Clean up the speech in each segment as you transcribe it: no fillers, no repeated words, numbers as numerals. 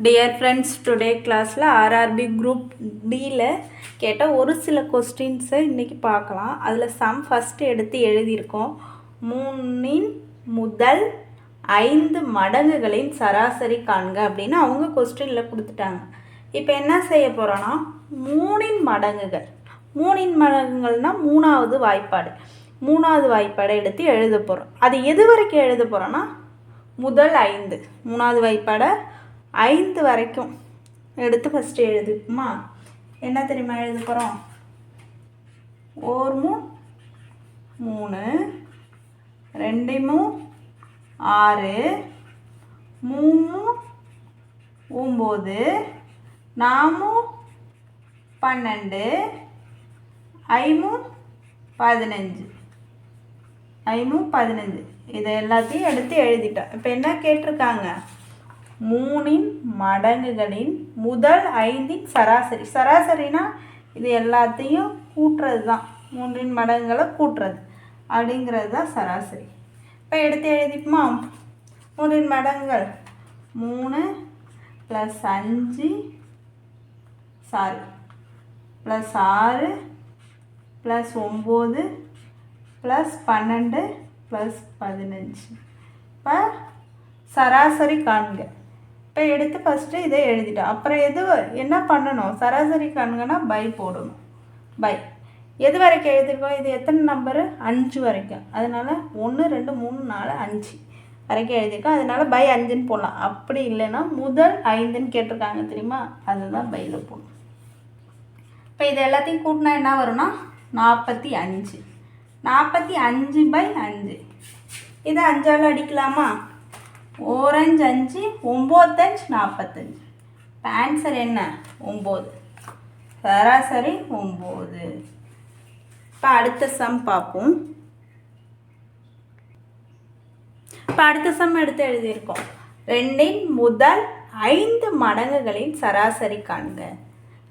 Dear friends, today கிளாஸில் RRB group டியில் கேட்டால் ஒரு சில கொஸ்டின்ஸை இன்றைக்கி பார்க்கலாம். அதில் சம் ஃபஸ்ட்டு எடுத்து எழுதியிருக்கோம். 3 முதல் 5 மடங்குகளின் சராசரி காண்க அப்படின்னு அவங்க கொஸ்டினில் கொடுத்துட்டாங்க. இப்போ என்ன செய்ய போகிறோன்னா 3 மடங்குகள் 3 மடங்குகள்னால் 3வது வாய்ப்பாடு 3வது வாய்ப்பாடை எடுத்து எழுத போகிறோம். அது எது வரைக்கும் எழுத போகிறோன்னா முதல் 5 3வது வாய்ப்பாடை 5 வரைக்கும் எடுத்து ஃபஸ்ட்டு எழுதிக்குமா. என்ன தெரியுமா எழுத போகிறோம்? 1 3 2 6 3 9 4 12 5 15 இதை எல்லாத்தையும் எடுத்து எழுதிட்டோம். இப்போ என்ன கேட்டிருக்காங்க? 3 மடங்குகளின் முதல் 5 சராசரி. சராசரினா இது எல்லாத்தையும் கூட்டுறது தான். 3 மடங்குகளை கூட்டுறது அப்படிங்கிறது தான் சராசரி. இப்போ எடுத்து எழுதிப்போமா. 3 மடங்குகள் 3 + 5 + 6 + 9 + 12 + 15. இப்போ சராசரி காண்க. இப்போ எடுத்து ஃபஸ்ட்டு இதை எழுதிட்டோம். அப்புறம் என்ன பண்ணணும்? சராசரி காண்கன்னா பை போடணும். பை எது வரைக்கும் எழுதிருக்கோம்? இது எத்தனை நம்பரு? 5 வரைக்கும். அதனால் 1 2 3 4 5 வரைக்கும் எழுதியிருக்கோம். அதனால் பை 5ன்னு போடலாம். அப்படி இல்லைன்னா முதல் 5ன்னு கேட்டிருக்காங்க தெரியுமா, அதுதான் பையில் போடணும். இப்போ இது எல்லாத்தையும் கூட்டினா என்ன வரும்னா 45. 45/5 இதை 5ஆல் அடிக்கலாமா? 1 5 5 9 5 45. இப்போ ஆன்சர் என்ன? 9. சராசரி 9. இப்போ அடுத்த சம் பார்ப்போம். இப்போ அடுத்த சம் எடுத்து எழுதியிருக்கோம். 2 முதல் 5 மடங்குகளின் சராசரி காண்க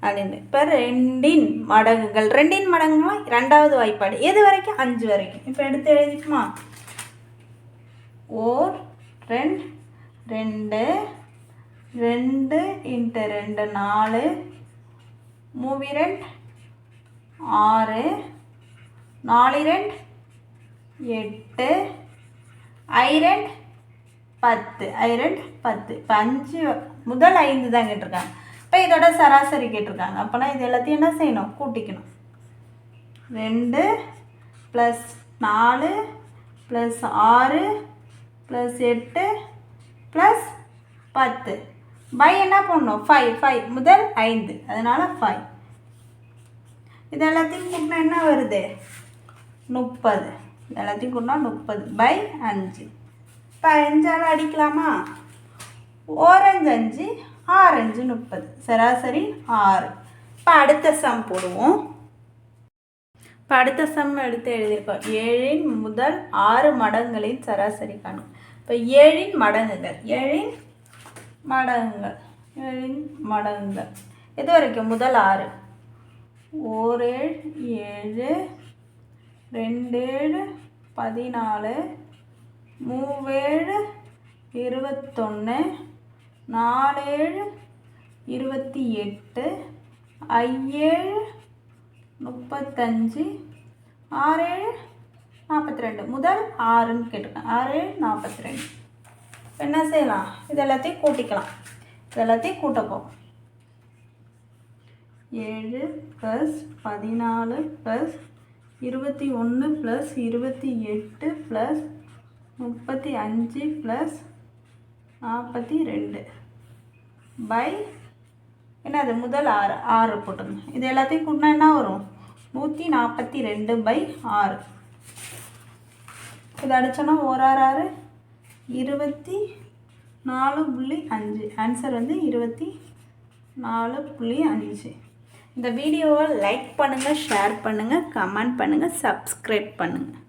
அப்படின்னு. இப்போ 2 மடங்குகள் 2 மடங்குனா 2வது வாய்ப்பாடு எது வரைக்கும்? 5 வரைக்கும். இப்போ எடுத்து எழுதிக்குமா. 1 2 2 2 × 2 4 3 2 6 4 2 8 I2 10 I2 10. இப்போ 5 முதல் 5 தான் கேட்டிருக்காங்க. இப்போ இதோட சராசரி கேட்டிருக்காங்க. அப்போனா இது எல்லாத்தையும் என்ன செய்யணும்? கூட்டிக்கணும். 2 + 4 + 6 + 8 + 10 பை என்ன பண்ணணும்? 5 முதல் 5 அதனால் 5. இது எல்லாத்தையும் கூட்டினா என்ன வருது? 30. எல்லாத்தையும் கூட்டினா 30/5. இப்போ 5ஆல் அடிக்கலாமா? 1 5 5 6 5 30. சராசரி 6. இப்போ அடுத்த சம் போடுவோம். இப்போ அடுத்த சம் எடுத்து எழுதியிருக்கோம். 7 முதல் 6 மடங்குகளின் சராசரி காணும். இப்போ 7 மடங்குகள் எது வரைக்கும்? முதல் 6. 1 7 2 7 14 3 7 21 4 7 28 I7 35 6 7 42. முதல் 6ன்னு கேட்டிருக்கேன். 6 7 42. என்ன செய்யலாம்? இது எல்லாத்தையும் கூட்டிக்கலாம். இது எல்லாத்தையும் கூட்டப்போம். 7 + 14 + 21 + 28 + 35 + 42 பை என்னது? முதல் 6 போட்டுருங்க. இது எல்லாத்தையும் கூட்டினா என்ன வரும்? 142/6. இது அடித்தோன்னா 1 6 24.5. ஆன்சர் வந்து 24.5. இந்த வீடியோவை லைக் பண்ணுங்கள், ஷேர் பண்ணுங்கள், கமெண்ட் பண்ணுங்கள், சப்ஸ்கிரைப் பண்ணுங்கள்.